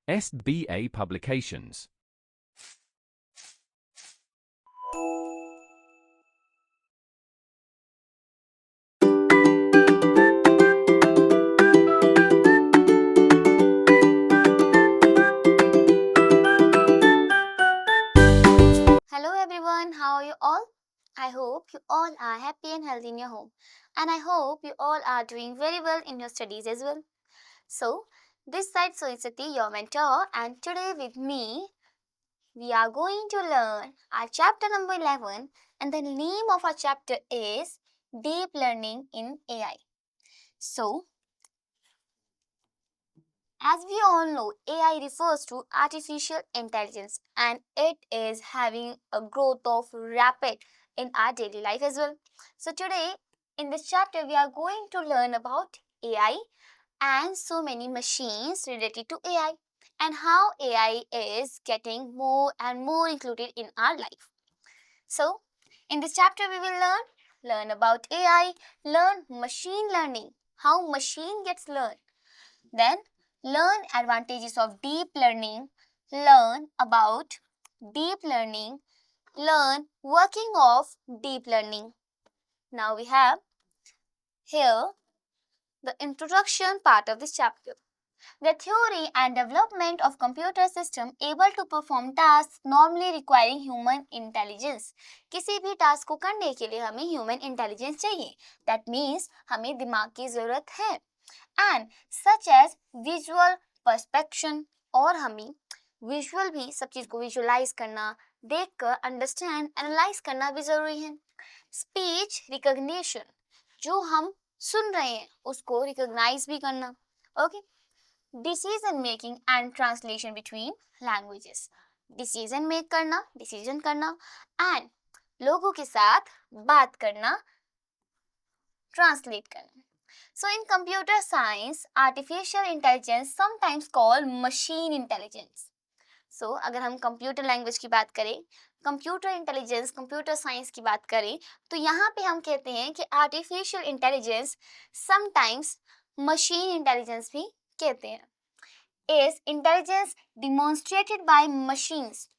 SBA Publications. Hello everyone, how are you all? I hope you all are happy and healthy in your home. And I hope you all are doing very well in your studies as well. So, this side Soisati, your mentor, and today with me, we are going to learn our chapter number 11, and the name of our chapter is Deep Learning in AI. So, as we all know, AI refers to artificial intelligence and it is having a growth of rapid in our daily life as well. So today in this chapter we are going to learn about AI and so many machines related to AI and how AI is getting more and more included in our life. So in this chapter we will learn about AI, learn machine learning, how machine gets learned, then learn advantages of deep learning, learn about deep learning, learn working of deep learning. Now we have here the introduction part of this chapter. The theory and development of computer system able to perform tasks normally requiring human intelligence. किसी भी task को करने के लिए हमें human intelligence चाहिए. That means हमें दिमाग की जरूरत है. And such as visual perspection और हमें विजुअल भी सब चीज को विजुअलाइज करना, देखकर अंडरस्टैंड एनालाइज करना भी जरूरी है. स्पीच रिकॉग्निशन, जो हम सुन रहे हैं उसको रिकॉग्नाइज भी करना. Okay. Decision making and translation between languages, decision make करना, डिसीजन करना एंड लोगों के साथ बात करना, ट्रांसलेट करना. So in computer science, artificial intelligence sometimes called machine intelligence. So अगर हम कंप्यूटर लैंग्वेज की बात करें, कंप्यूटर इंटेलिजेंस, कंप्यूटर साइंस की बात करें, तो यहाँ पे हम कहते हैं कि artificial intelligence sometimes machine intelligence भी कहते हैं. Is intelligence demonstrated by machines.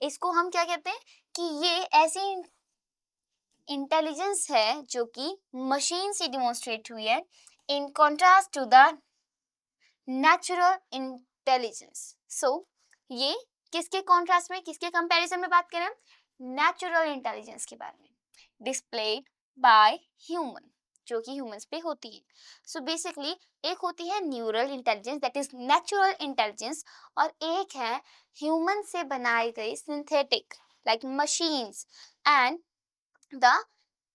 इसको हम क्या कहते हैं कि ये ऐसी इंटेलिजेंस है जो कि मशीन से डिमॉन्स्ट्रेट हुई है in contrast to the natural intelligence. So ये किसके कॉन्ट्रास्ट में, किसके कंपैरिजन में बात करें? नेचुरल इंटेलिजेंस के बारे में. डिस्प्लेड बाय ह्यूमन, जो कि ह्यूमंस पे होती है. सो बेसिकली एक होती है neural intelligence, that is natural intelligence, और एक है ह्यूमन से बनाई गई synthetic like machines and the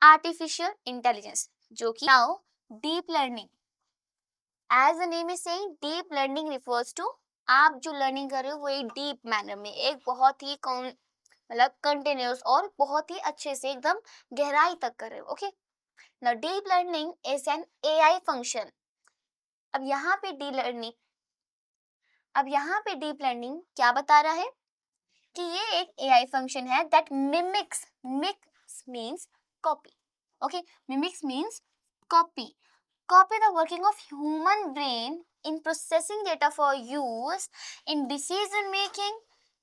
artificial intelligence, जो कि now deep learning. As the name is saying, deep learning refers to आप जो लर्निंग कर रहे हो वो एक डीप मैनर में, एक बहुत ही मतलब कंटिन्यूस और बहुत ही अच्छे से एकदम गहराई तक कर रहे हो. Okay. Now deep learning is an AI function. अब यहाँ पे डीप लर्निंग क्या बता रहा है कि ये एक एआई फंक्शन है that mimics means copy. Okay, mimics means copy the working of human brain in processing data for use in decision making.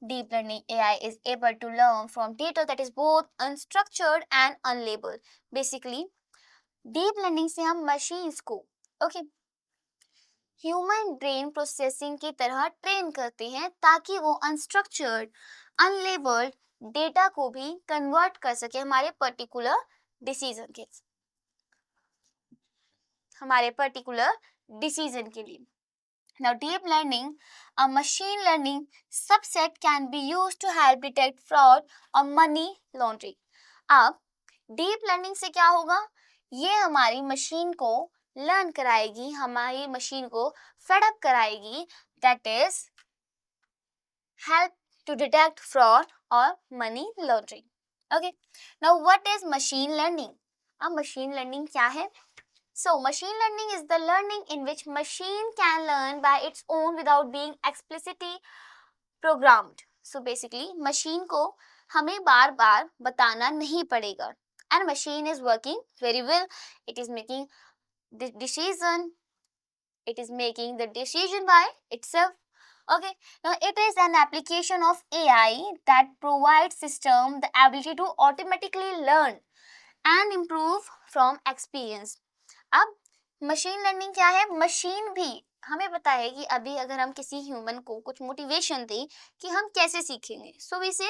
Deep learning AI is able to learn from data that is both unstructured and unlabeled. Basically deep learning से हम machines को human brain processing की तरह train करते हैं ताकि वो unstructured, unlabelled data को भी कन्वर्ट कर सके हमारे पर्टिकुलर डिसीजन के लिए. Now deep learning, a machine learning subset can be used to help detect fraud or money laundering. अब deep learning से क्या होगा? ये हमारी मशीन को लर्न कराएगी, हमारी मशीन को फेडअप कराएगी, that is help to detect fraud or money laundering. Okay. Now what is machine learning? अब machine learning क्या है? So machine learning is the learning in which machine can learn by its own without being explicitly programmed. So basically machine को हमें बार बार बताना नहीं पड़ेगा. And machine is working very well. It is making the decision by itself. Okay, now it is an application of AI that provides system the ability to automatically learn and improve from experience. अब machine learning क्या है? Machine भी हमें पता है कि अभी अगर हम किसी ह्यूमन को कुछ मोटिवेशन दें कि हम कैसे सीखेंगे, सो वी से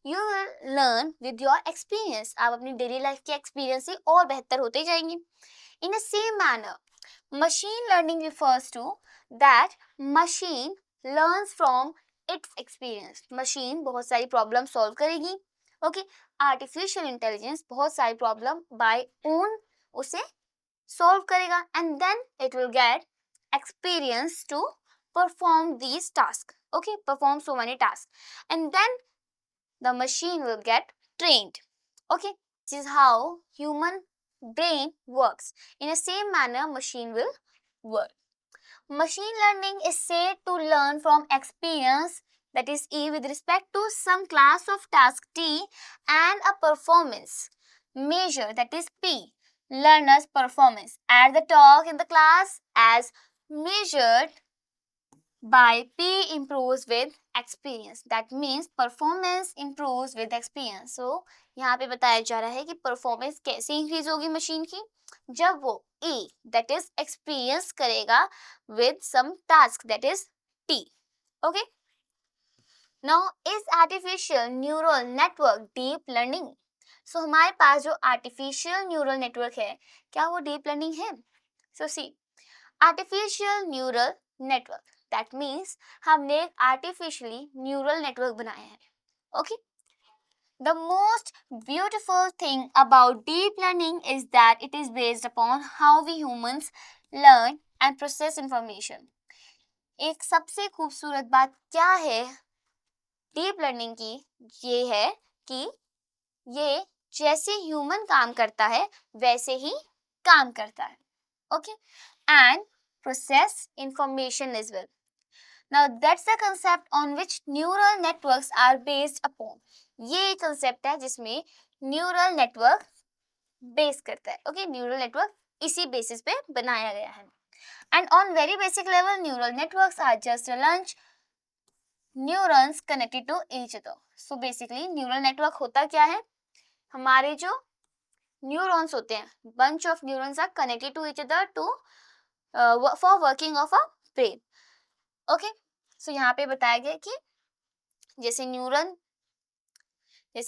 you will learn with your experience. आप अपनी डेली लाइफ के एक्सपीरियंस से और बेहतर होते जाएंगे. In a same manner, machine learning refers to that machine learns from its experience. machine बहुत सारी प्रॉब्लम सॉल्व करेगी. ओके, आर्टिफिशियल इंटेलिजेंस बहुत सारी प्रॉब्लम बाय ओन उसे सॉल्व करेगा and then it will get experience to perform these tasks. Okay, perform so many tasks and then the machine will get trained. Okay, this is how human brain works. In the same manner machine will work. Machine learning is said to learn from experience, that is E, with respect to some class of task T and a performance measure, that is P, learner's performance at the talk in the class as measured by P improves with experience. That means performance improves with experience. So यहाँ पे बताया जा रहा है कि performance कैसे increase होगी machine की, जब वो E that is experience करेगा with some task that is T. Okay. Now is artificial neural network deep learning? So हमारे पास जो artificial neural network है, क्या वो deep learning है? So see, artificial neural network, that means हमने एक artificially neural network बनाया है. Okay. The most beautiful thing about deep learning is that it is based upon how we humans learn and process information. एक सबसे खूबसूरत बात क्या है डीप लर्निंग की, ये है कि ये जैसे ह्यूमन काम करता है वैसे ही काम करता है. Okay, and process information as well. Now that's the concept on which neural networks are based upon. ये कंसेप्ट है जिसमें न्यूरल नेटवर्क बेस करता है. ओके, न्यूरल नेटवर्क इसी बेसिस पे बनाया गया है. And on very basic level neural networks are just a lunch neurons connected to each other. So basically neural network होता क्या है? हमारे जो न्यूरॉन्स होते हैं, bunch of neurons are connected to each other to for working of a brain. Okay, so यहाँ पे बताया गया कि जैसे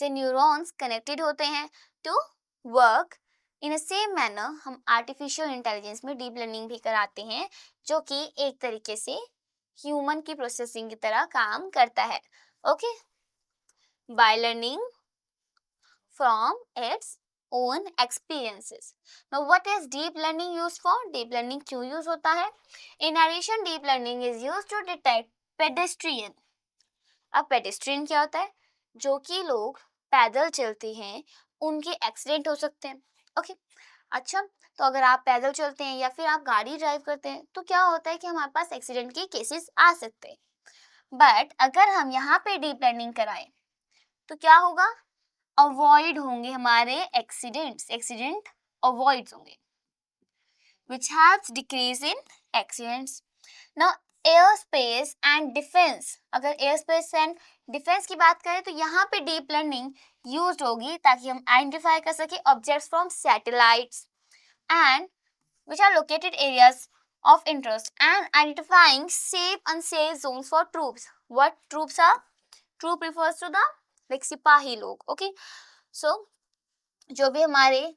न्यूरॉन्स कनेक्टेड होते हैं to work, in a same manner हम आर्टिफिशियल इंटेलिजेंस में डीप लर्निंग भी कराते हैं, जो कि एक तरीके से ह्यूमन की प्रोसेसिंग की तरह काम करता है. Okay, by learning from its own experiences. Now what is deep learning used for? Deep learning क्यों use होता है? In addition, deep learning is used to detect pedestrian. अब pedestrian क्या होता है? जो कि लोग पैदल चलते हैं उनके एक्सीडेंट हो सकते हैं. ओके, अच्छा, तो अगर आप पैदल चलते हैं या फिर आप गाड़ी ड्राइव करते हैं तो क्या होता है कि हमारे पास एक्सीडेंट के केसेस आ सकते हैं. बट अगर हम यहाँ पे डीप लर्निंग कराएं तो क्या होगा? अवॉइड होंगे हमारे एक्सीडेंट अवॉइड होंगे, which helps decrease in accidents. Now aerospace and defence, अगर एयरस्पेस एंड डिफेंस की बात करें तो यहाँ पे डीप लर्निंग यूज होगी ताकि हम आइडेंटिफाई कर सके objects from satellites and which are located areas of interest and identifying safe unsafe zones for troops. What troops are? Troop refers to the like सिपाही लोग. Okay, so जो भी हमारे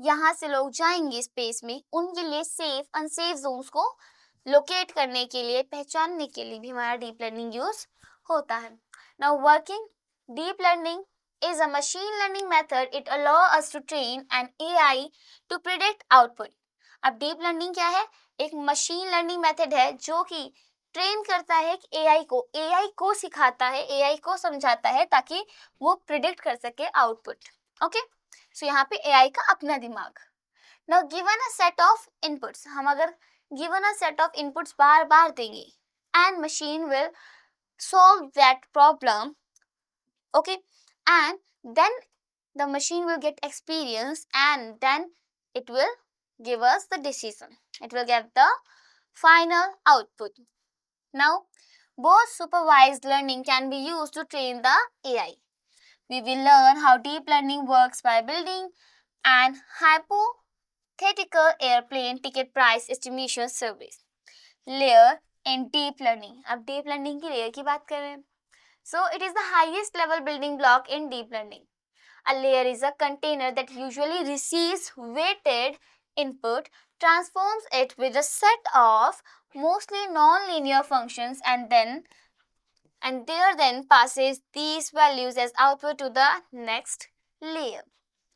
यहाँ से लोग जाएंगे स्पेस में उनके लिए सेफ अनसेफ जोन्स को लोकेट करने के लिए, पहचानने के लिए भी हमारा डीप लर्निंग यूज होता है. Now working deep learning is a machine learning method. It allows us to train an AI to predict output. अब डीप लर्निंग क्या है? एक मशीन लर्निंग मेथड है जो कि ट्रेन करता है कि एआई को सिखाता है, एआई को समझाता है ताकि वो प्रिडिक्ट कर सके आउटपुट. ओके, सो यहाँ पे एआई का अपना दिमाग. Now given a set of inputs, हम अगर given a set of inputs बार बार देंगे and machine will solve that problem. Okay, and then the machine will get experience and then it will give us the decision, it will get the final output. Now Both supervised learning can be used to train the AI. We will learn how deep learning works by building an hypothetical airplane ticket price estimation service. Layer in deep learning. अब deep learning की layer की बात कर रहे हैं. So it is the highest level building block in deep learning. A layer is a container that usually receives weighted input, transforms it with a set of mostly non-linear functions and then passes these values as output to the next layer.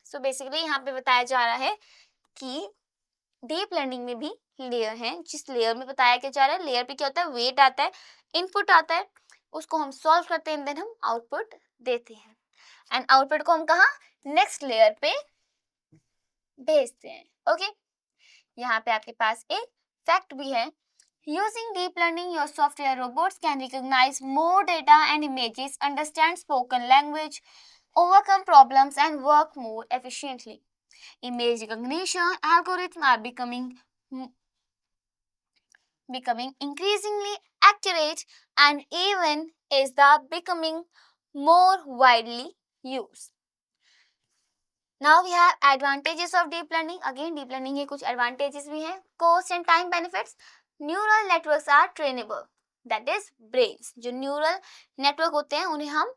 So basically यहाँ पे बताया जा रहा है कि deep learning में भी layer है, जिस लेयर में बताया क्या जा रहा है, लेयर पे क्या होता है, वेट आता है, इनपुट आता है, उसको हम सॉल्व करते हैं, देन हम आउटपुट देते हैं एंड आउटपुट को हम कहाँ, नेक्स्ट लेयर पे भेजते हैं. ओके, यहाँ पे आपके पास एक फैक्ट भी है. Using deep learning, your software robots can recognize more data and images, understand spoken language, overcome problems, and work more efficiently. Image recognition algorithms are becoming increasingly accurate and even is the becoming more widely used. Now we have advantages of deep learning. Again, deep learning के कुछ advantages भी हैं. Cost and time benefits. Neural networks are trainable. That is brains. जो neural network होते हैं उन्हें हम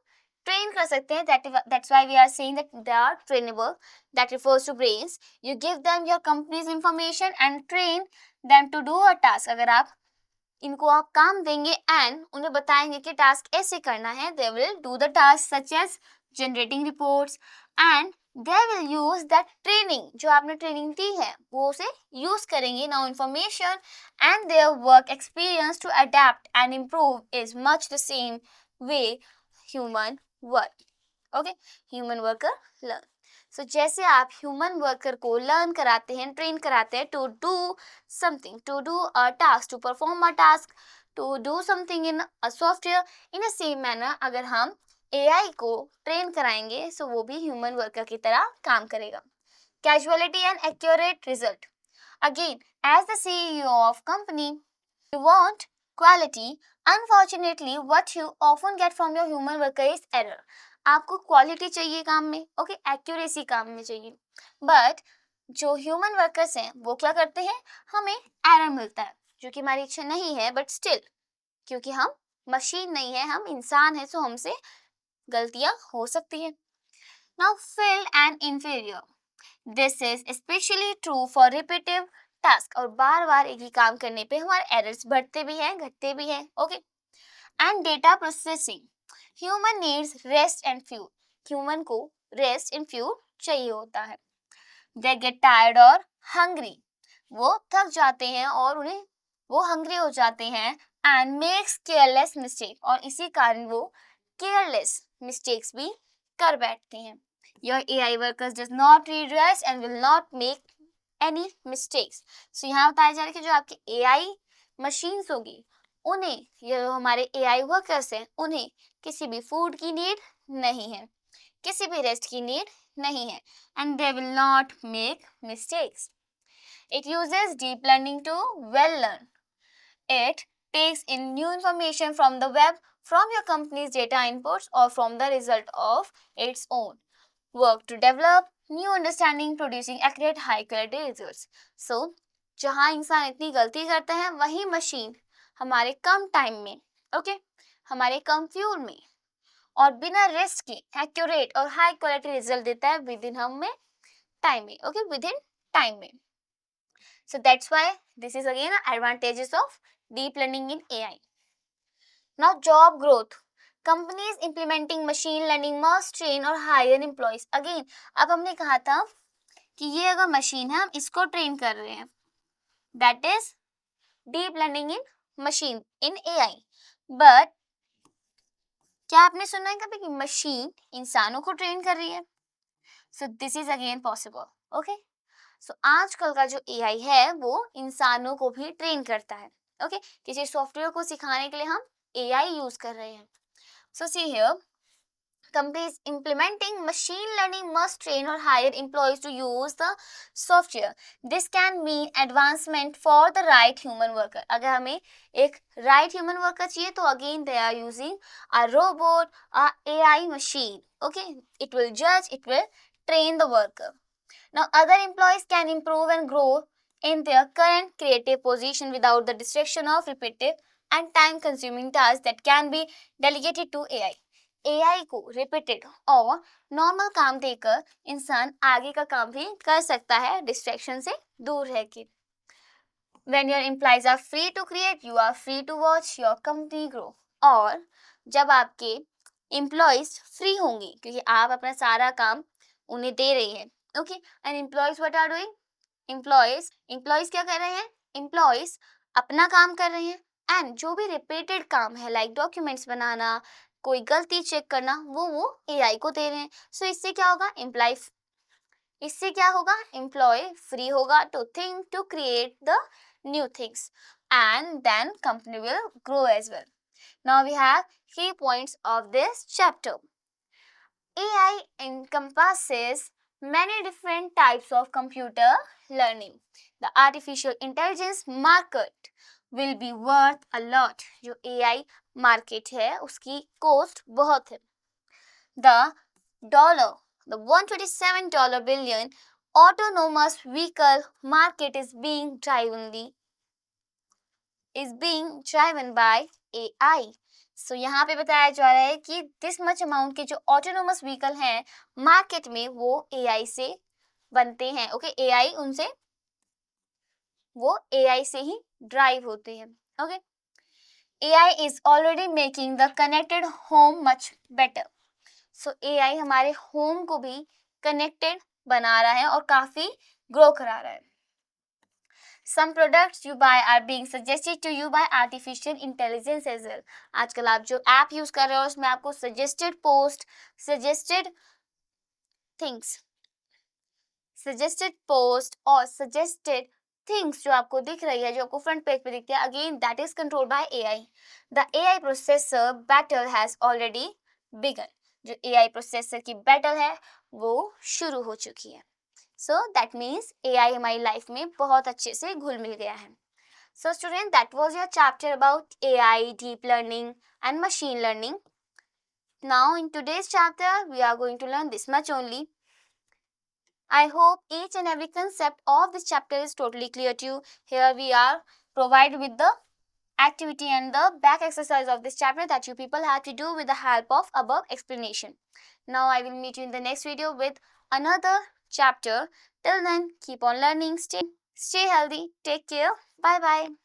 train कर सकते हैं. That's why we are saying that they are trainable. That refers to brains. You give them your company's information and train them to do a task. अगर आप इनको आप काम देंगे and उन्हें बताएंगे कि task ऐसे करना है, they will do the task such as generating reports and they will use that training. जो आपने ट्रेनिंग दी है वो उसे यूज करेंगे. Now information and their work experience to adapt and improve is much the same way human work. Okay, human worker learn. So जैसे आप human worker को learn कराते हैं, ट्रेन कराते हैं to do something, to do a task, to perform a task, to do something in a software, in a same manner अगर हम AI को ट्रेन कराएंगे सो वो भी ह्यूमन वर्कर की तरह काम करेगा. Casualty and accurate result. Again, as the CEO of company, you want quality. Unfortunately, what you often get from your human worker is error. आपको क्वालिटी चाहिए काम में, ओके, एक्यूरेसी काम में चाहिए, बट जो ह्यूमन वर्कर्स हैं वो क्या करते हैं, हमें एरर मिलता है जो कि हमारी इच्छा नहीं है, बट स्टिल क्योंकि हम मशीन नहीं है, हम इंसान हैं, सो हमसे गलतियां हो सकती है. Now fill and inferior. This is specially true for repetitive task. और बार बार एक ही काम करने पे हमारे एरर्स बढ़ते भी हैं, घटते भी हैं. Okay, and data processing. Human needs rest and fuel. Human को रेस्ट एंड फ्यूल चाहिए होता है. दे गेट टायर्ड और हंग्री. वो थक जाते हैं और उन्हें वो हंग्री हो जाते हैं एंड मेक्स केयरलेस मिस्टेक. और इसी कारण वो केयरलेस मिस्टेक्स भी कर बैठते हैं. Your AI workers does not read rest and will not make any mistakes. So यहाँ बताया जा रहा है कि जो आपके AI machines होगी उन्हें, ये जो हमारे AI workers हैं उन्हें किसी भी फूड की नीड नहीं है, किसी भी रेस्ट की नीड नहीं है, and they will not make mistakes. It uses deep learning to well learn. It takes in new information from the web, from your company's data inputs or from the result of its own work to develop new understanding, producing accurate high quality results. So जहाँ इंसान इतनी गलती करता है वही machine हमारे कम time में, okay, हमारे कम फ्यूल में और बिना रेस्ट के एक्यूरेट और हाई क्वालिटी रिजल्ट देता है विद इन हमें टाइम में, ओके, विद इन टाइम में. So that's why this is again advantages of deep learning in AI. Now job growth. Companies implementing machine learning must train or hire employees. Again, अब हमने कहा था कि ये अगर मशीन है हम इसको ट्रेन कर रहे हैं, that is deep learning in machine in AI. But क्या आपने सुना है कभी कि मशीन इंसानों को ट्रेन कर रही है? So this is again possible. Okay. So आजकल का जो AI है वो इंसानों को भी ट्रेन करता है. Okay. किसी सॉफ्टवेयर को सिखाने के लिए हम AI यूज कर रहे हैं. So see here, Companies implementing machine learning must train or hire employees to use the software. This can mean advancement for the right human worker. अगर हमें एक right human worker चाहिए तो again they are using a robot, a AI machine. Okay, it will judge, it will train the worker. Now other employees can improve and grow in their current creative position without the distraction of repetitive and time consuming tasks that can be delegated to AI. AI को repeated और normal काम देकर इंसान आगे का काम भी कर सकता है डिस्ट्रैक्शन से दूर रह के. When your employees are free to create, you are free to watch your company grow. और जब आपके एम्प्लॉयज फ्री होंगे क्योंकि आप अपना सारा काम उन्हें दे रही हैं. Okay, and employees what are doing? Employees क्या कर रहे हैं? एम्प्लॉयज अपना काम कर रहे हैं एंड जो भी रिपीटेड काम है लाइक डॉक्यूमेंट्स बनाना, कोई गलती चेक करना, वो एआई को दे रहे हैं. सो इससे क्या होगा? एम्प्लॉय फ्री होगा to think, to create the new things, and then company will grow as well. Now we have key points of this chapter. AI encompasses many different types of computer learning. The artificial intelligence market will be worth a lot. जो AI market है उसकी cost बहुत है. The $127 billion autonomous vehicle market is being driven by AI. सो यहाँ पे बताया जा रहा है कि दिस मच अमाउंट के जो ऑटोनोमस व्हीकल हैं मार्केट में वो एआई से बनते हैं. ओके, वो एआई से ही ड्राइव होते हैं. Okay, AI is already making the connected home much better. So AI हमारे होम को भी कनेक्टेड बना रहा है और काफी ग्रो करा रहा है. Some products you buy are being suggested to you by artificial intelligence as well. आजकल आप जो ऐप यूज कर रहे हो उसमें आपको suggested post, suggested और suggested things जो आपको दिख रही है, जो आपको फ्रंट पेज पे दिखती है, again that is controlled by AI. The AI processor battle has already begun. जो AI प्रोसेसर की बैटल है वो शुरू हो चुकी है. So that means AI हमारी लाइफ में बहुत अच्छे से घुल मिल गया है. So student, that was your chapter about AI, deep learning and machine learning. Now in today's chapter, we are going to learn this much only. I hope each and every concept of this chapter is totally clear to you. Here we are provided with the activity and the back exercise of this chapter that you people have to do with the help of above explanation. Now I will meet you in the next video with another chapter. Till then, keep on learning, stay healthy, take care, bye bye.